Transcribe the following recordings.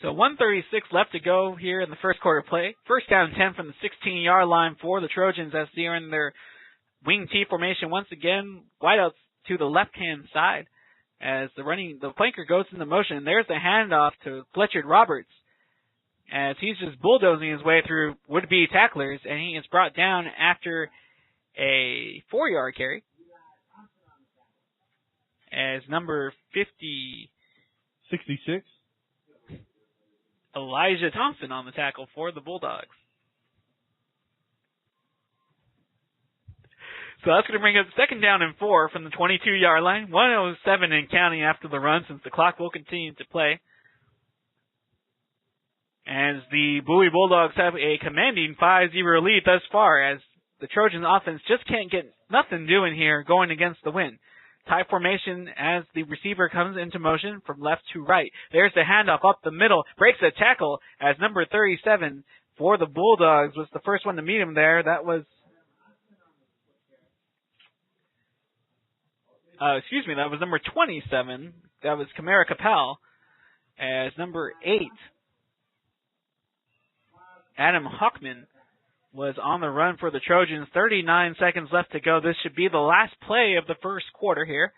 So 1:36 left to go here in the first quarter play. First down and 10 from the 16-yard line for the Trojans as they are in their wing T formation once again. Wideouts to the left-hand side as the flanker goes into motion. There's the handoff to Fletcher Roberts as he's just bulldozing his way through would-be tacklers, and he is brought down after a 4-yard carry as number 66. Elijah Thompson on the tackle for the Bulldogs. So that's going to bring up second down and 4 from the 22-yard line. 1:07 and counting after the run since the clock will continue to play. As the Bowie Bulldogs have a commanding 5-0 lead thus far as the Trojan offense just can't get nothing doing here going against the wind. Tie formation as the receiver comes into motion from left to right. There's the handoff up the middle. Breaks a tackle as number 37 for the Bulldogs was the first one to meet him there. That was, that was number 27. That was Kamara Capel. As number 8, Adam Hockman, was on the run for the Trojans. 39 seconds left to go. This should be the last play of the first quarter here.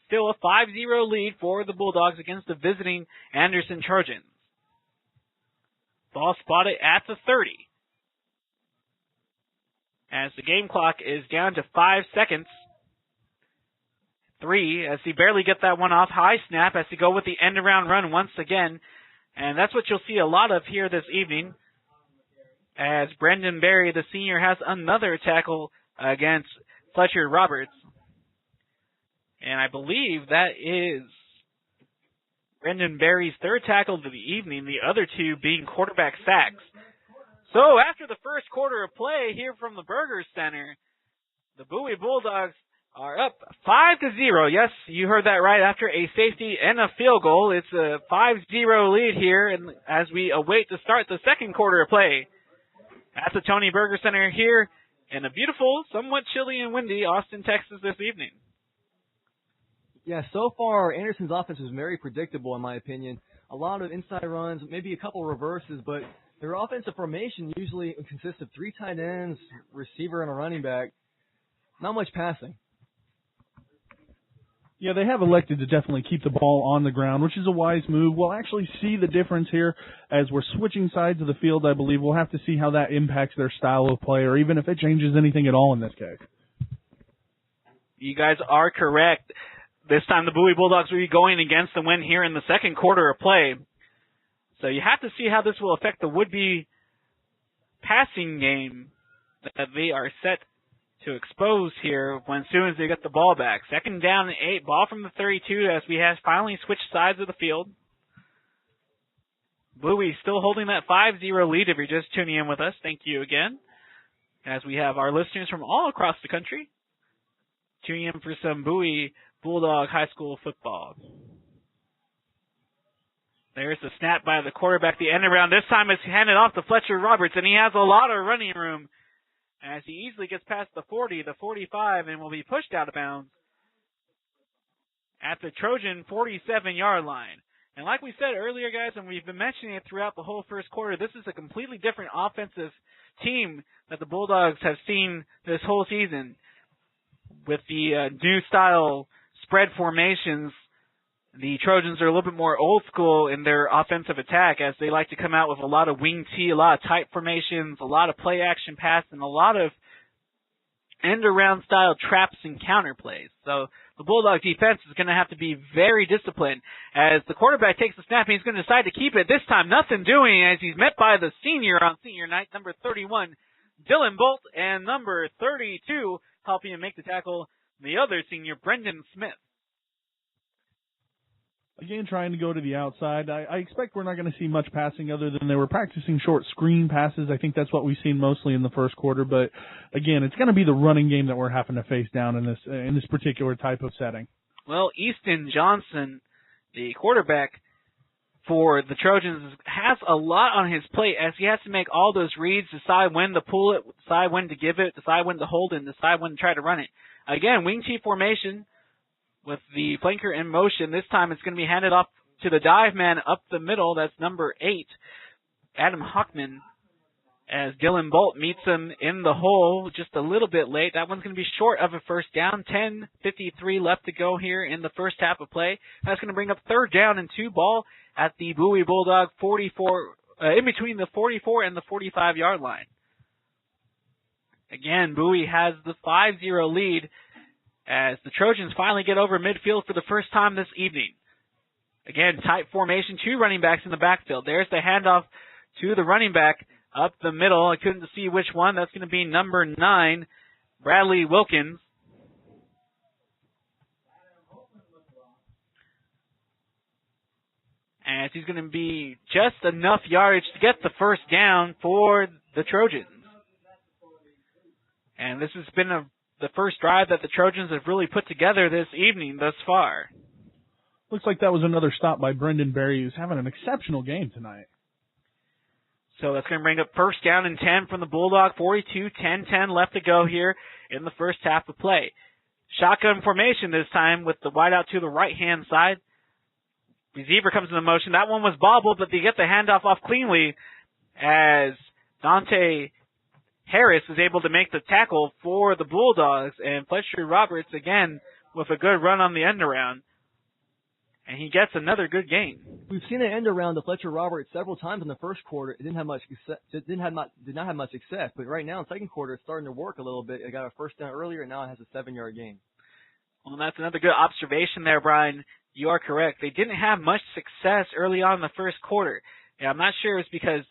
Still a 5-0 lead for the Bulldogs against the visiting Anderson Trojans. Ball spotted at the 30. As the game clock is down to 5 seconds. 3 as he barely get that one off. High snap as he go with the end around run once again. And that's what you'll see a lot of here this evening, as Brendan Berry, the senior, has another tackle against Fletcher Roberts. And I believe that is Brendan Berry's third tackle of the evening, the other two being quarterback sacks. So after the first quarter of play here from the Burger Center, the Bowie Bulldogs are up 5-0. Yes, you heard that right. After a safety and a field goal, it's a 5-0 lead here, and as we await to start the second quarter of play at the Tony Burger Center here in a beautiful, somewhat chilly and windy Austin, Texas this evening. Yeah, so far Anderson's offense was very predictable in my opinion. A lot of inside runs, maybe a couple reverses, but their offensive formation usually consists of 3 tight ends, receiver, and a running back. Not much passing. Yeah, they have elected to definitely keep the ball on the ground, which is a wise move. We'll actually see the difference here as we're switching sides of the field, I believe. We'll have to see how that impacts their style of play, or even if it changes anything at all in this case. You guys are correct. This time the Bowie Bulldogs will be going against the wind here in the second quarter of play. So you have to see how this will affect the would-be passing game that they are set to expose here when as soon as they get the ball back. Second down and 8, ball from the 32 as we have finally switched sides of the field. Bowie still holding that 5-0 lead if you're just tuning in with us. Thank you again. As we have our listeners from all across the country tuning in for some Bowie Bulldog High School football. There's the snap by the quarterback, the end around. This time it's handed off to Fletcher Roberts, and he has a lot of running room as he easily gets past the 40, the 45, and will be pushed out of bounds at the Trojan 47-yard line. And like we said earlier, guys, and we've been mentioning it throughout the whole first quarter, this is a completely different offensive team that the Bulldogs have seen this whole season. With the new style spread formations, the Trojans are a little bit more old school in their offensive attack, as they like to come out with a lot of wing T, a lot of tight formations, a lot of play action pass, and a lot of end around style traps and counter plays. So the Bulldog defense is going to have to be very disciplined as the quarterback takes the snap and he's going to decide to keep it. This time nothing doing as he's met by the senior on senior night, number 31, Dylan Bolt, and number 32 helping him make the tackle, the other senior, Brendan Smith. Again, trying to go to the outside. I expect we're not going to see much passing other than they were practicing short screen passes. I think that's what we've seen mostly in the first quarter. But, again, it's going to be the running game that we're having to face down in this particular type of setting. Well, Easton Johnson, the quarterback for the Trojans, has a lot on his plate as he has to make all those reads, decide when to pull it, decide when to give it, decide when to hold it, and decide when to try to run it. Again, wing T formation with the flanker in motion. This time it's going to be handed off to the dive man up the middle. That's number 8, Adam Hopkins, as Dylan Bolt meets him in the hole just a little bit late. That one's going to be short of a first down. 10:53 left to go here in the first half of play. That's going to bring up third down and 2 ball at the Bowie Bulldog 44, in between the 44 and the 45-yard line. Again, Bowie has the 5-0 lead as the Trojans finally get over midfield for the first time this evening. Again, tight formation, 2 running backs in the backfield. There's the handoff to the running back up the middle. I couldn't see which one. That's going to be number 9, Bradley Wilkins. As he's going to be just enough yardage to get the first down for the Trojans. And this has been the first drive that the Trojans have really put together this evening thus far. Looks like that was another stop by Brendan Berry, who's having an exceptional game tonight. So that's going to bring up first down and 10 from the Bulldog. 42, 10 left to go here in the first half of play. Shotgun formation this time with the wideout to the right-hand side. Receiver comes into motion. That one was bobbled, but they get the handoff off cleanly as Dante Harris is able to make the tackle for the Bulldogs. And Fletcher Roberts, again, with a good run on the end around. And he gets another good gain. We've seen an end around to Fletcher Roberts several times in the first quarter. It didn't have much success. Did not have much success. But right now in the second quarter, it's starting to work a little bit. It got a first down earlier, and now it has a 7-yard gain. Well, that's another good observation there, Brian. You are correct. They didn't have much success early on in the first quarter. And I'm not sure it's because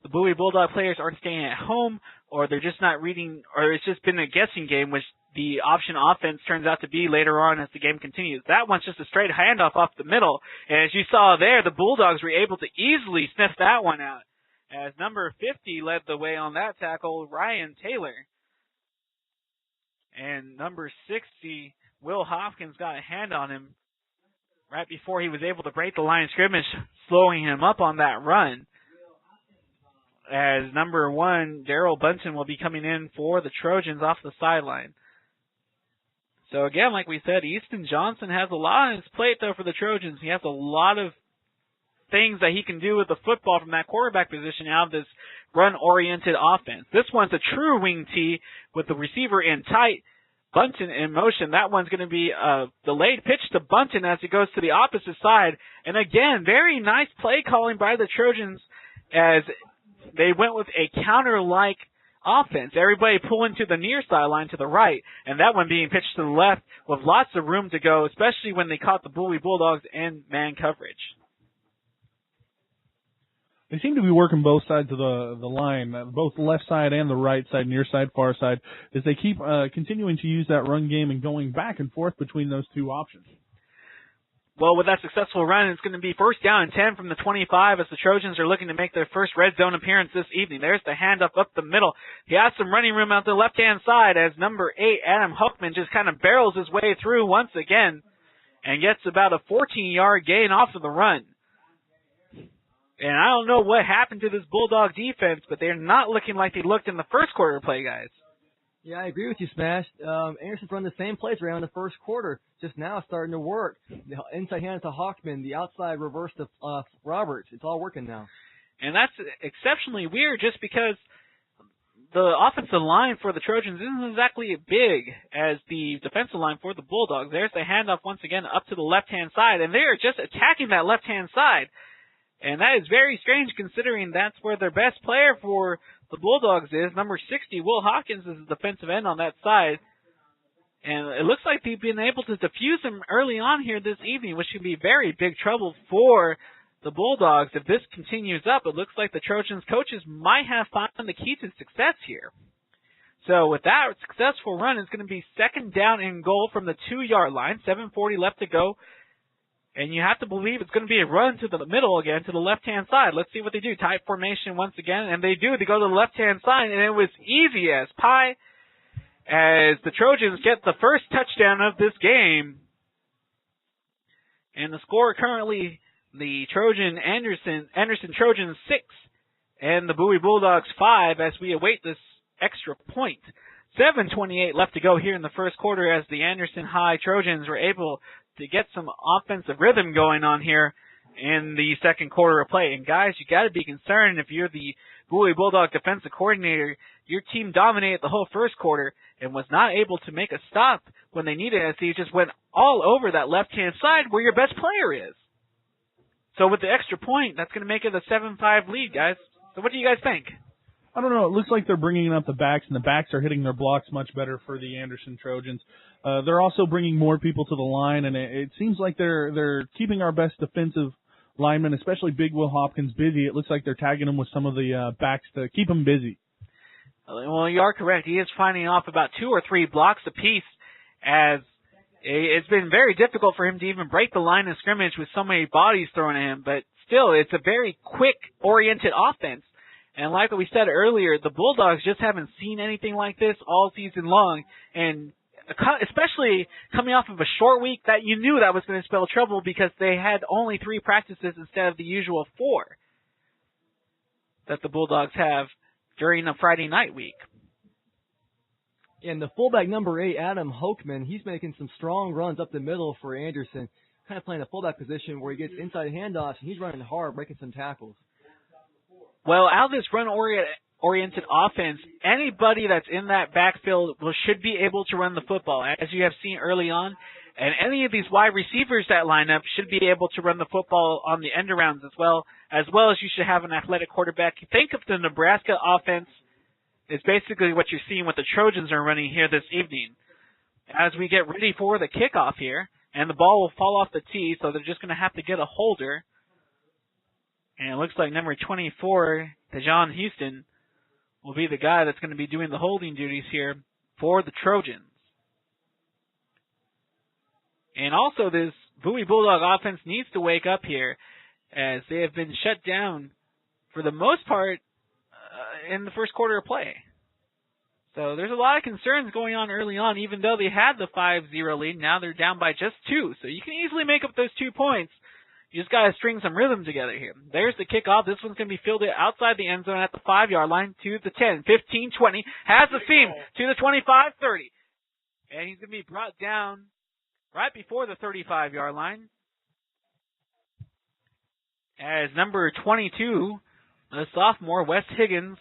the Bowie Bulldog players aren't staying at home, or they're just not reading, or it's just been a guessing game, which the option offense turns out to be later on as the game continues. That one's just a straight handoff off the middle. And as you saw there, the Bulldogs were able to easily sniff that one out, as number 50 led the way on that tackle, Ryan Taylor. And number 60, Will Hopkins, got a hand on him right before he was able to break the line of scrimmage, slowing him up on that run. As number 1, Daryl Bunton, will be coming in for the Trojans off the sideline. So again, like we said, Easton Johnson has a lot on his plate, though, for the Trojans. He has a lot of things that he can do with the football from that quarterback position out of this run-oriented offense. This one's a true wing tee with the receiver in tight, Bunton in motion. That one's going to be a delayed pitch to Bunton as he goes to the opposite side. And again, very nice play calling by the Trojans as they went with a counter-like offense. Everybody pulling to the near sideline to the right, and that one being pitched to the left with lots of room to go, especially when they caught the Bowie Bulldogs in man coverage. They seem to be working both sides of the line, both the left side and the right side, near side, far side, as they keep continuing to use that run game and going back and forth between those two options. Well, with that successful run, it's going to be first down and 10 from the 25 as the Trojans are looking to make their first red zone appearance this evening. There's the handoff up the middle. He has some running room out the left-hand side as number 8, Adam Huckman, just kind of barrels his way through once again and gets about a 14-yard gain off of the run. And I don't know what happened to this Bulldog defense, but they're not looking like they looked in the first quarter play, guys. Yeah, I agree with you, Smash. Anderson's run the same plays around the first quarter. Just now starting to work. The inside hand to Hawkman, the outside reverse to Roberts. It's all working now. And that's exceptionally weird just because the offensive line for the Trojans isn't exactly big as the defensive line for the Bulldogs. There's the handoff once again up to the left-hand side, and they're just attacking that left-hand side. And that is very strange considering that's where their best player for the Bulldogs is. Number 60, Will Hopkins, is the defensive end on that side. And it looks like they've been able to defuse him early on here this evening, which could be very big trouble for the Bulldogs. If this continues up, it looks like the Trojans coaches might have found the key to success here. So with that successful run, it's going to be second down and goal from the 2-yard line. 7:40 left to go. And you have to believe it's going to be a run to the middle again, to the left-hand side. Let's see what they do. Tight formation once again. And they do. They go to the left-hand side. And it was easy as pie as the Trojans get the first touchdown of this game. And the score currently, the Anderson Trojans 6 and the Bowie Bulldogs 5 as we await this extra point. 7:28 left to go here in the first quarter as the Anderson High Trojans were able to get some offensive rhythm going on here in the second quarter of play. And guys, you got to be concerned if you're the Bowie Bulldog defensive coordinator. Your team dominated the whole first quarter and was not able to make a stop when they needed it. So you just went all over that left-hand side where your best player is. So with the extra point, that's going to make it a 7-5 lead, guys. So what do you guys think? I don't know. It looks like they're bringing up the backs, and the backs are hitting their blocks much better for the Anderson Trojans. They're also bringing more people to the line, and it seems like they're keeping our best defensive linemen, especially Big Will Hopkins, busy. It looks like they're tagging him with some of the backs to keep him busy. Well, you are correct. He is finding off about 2 or 3 blocks apiece, as it's been very difficult for him to even break the line of scrimmage with so many bodies thrown at him. But still, it's a very quick-oriented offense. And like we said earlier, the Bulldogs just haven't seen anything like this all season long. And especially coming off of a short week, that you knew that was going to spell trouble because they had only 3 practices instead of the usual 4 that the Bulldogs have during a Friday night week. And the fullback number 8, Adam Hokeman, he's making some strong runs up the middle for Anderson, kind of playing a fullback position where he gets inside handoffs, and he's running hard, breaking some tackles. Well, out of this run-oriented offense, anybody that's in that backfield should be able to run the football, as you have seen early on. And any of these wide receivers that line up should be able to run the football on the end-arounds as well as you should have an athletic quarterback. Think of the Nebraska offense. It's basically what you're seeing what the Trojans are running here this evening. As we get ready for the kickoff here, and the ball will fall off the tee, so they're just going to have to get a holder. And it looks like number 24, Dejon Houston, will be the guy that's going to be doing the holding duties here for the Trojans. And also this Bowie Bulldog offense needs to wake up here, as they have been shut down for the most part in the first quarter of play. So there's a lot of concerns going on early on, even though they had the 5-0 lead. Now they're down by just 2. So you can easily make up those 2 points. You just got to string some rhythm together here. There's the kickoff. This one's going to be fielded outside the end zone at the 5-yard line to the 10, 15, 20. Has the seam to the 25, 30. And he's going to be brought down right before the 35-yard line. As number 22, the sophomore, Wes Higgins,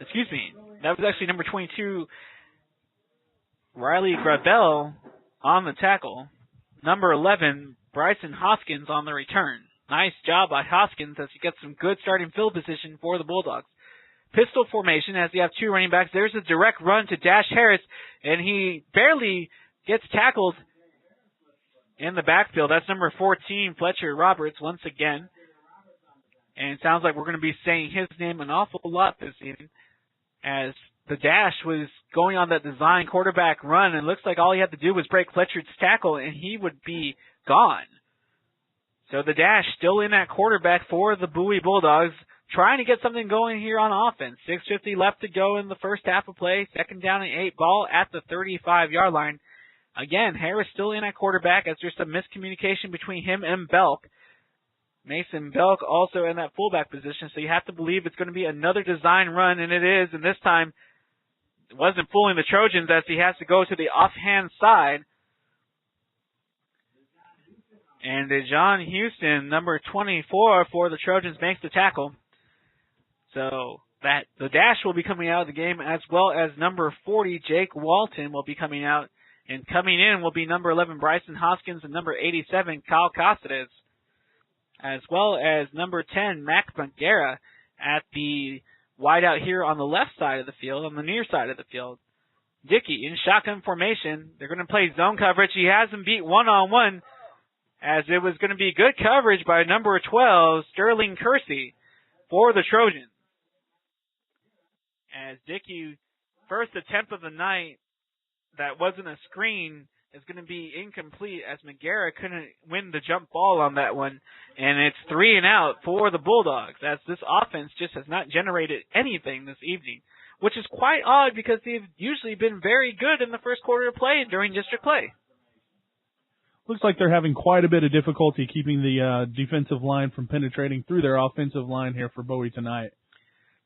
excuse me, that was actually number 22, Riley Gravel on the tackle. Number 11, Bryson Hoskins on the return. Nice job by Hoskins as he gets some good starting field position for the Bulldogs. Pistol formation as you have 2 running backs. There's a direct run to Dash Harris, and he barely gets tackled in the backfield. That's number 14, Fletcher Roberts, once again. And it sounds like we're going to be saying his name an awful lot this evening, as the dash was going on that design quarterback run, and it looks like all he had to do was break Fletcher's tackle, and he would be gone. So the dash still in that quarterback for the Bowie Bulldogs, trying to get something going here on offense. 6:50 left to go in the first half of play. 2nd down and 8, ball at the 35-yard line. Again, Harris still in at quarterback as there's some miscommunication between him and Belk. Mason Belk also in that fullback position, so you have to believe it's going to be another design run, and it is, and this time it wasn't fooling the Trojans as he has to go to the offhand side. And Dejon Houston, number 24 for the Trojans, makes the tackle. So that the dash will be coming out of the game, as well as number 40, Jake Walton, will be coming out. And coming in will be number 11, Bryson Hoskins, and number 87, Kyle Costes, as well as number 10, Mac Banguera, at the wideout here on the left side of the field, on the near side of the field. Dickey in shotgun formation. They're going to play zone coverage. He has him beat one-on-one, as it was going to be good coverage by number 12, Sterling Kersey, for the Trojans. As Dickey, first attempt of the night, that wasn't a screen, is going to be incomplete as Banguera couldn't win the jump ball on that one. And it's 3 and out for the Bulldogs, as this offense just has not generated anything this evening, which is quite odd because they've usually been very good in the first quarter of play during district play. Looks like they're having quite a bit of difficulty keeping the defensive line from penetrating through their offensive line here for Bowie tonight.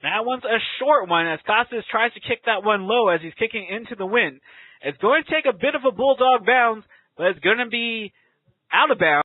That one's a short one as Costas tries to kick that one low as he's kicking into the wind. It's going to take a bit of a Bulldog bounce, but it's going to be out of bounds.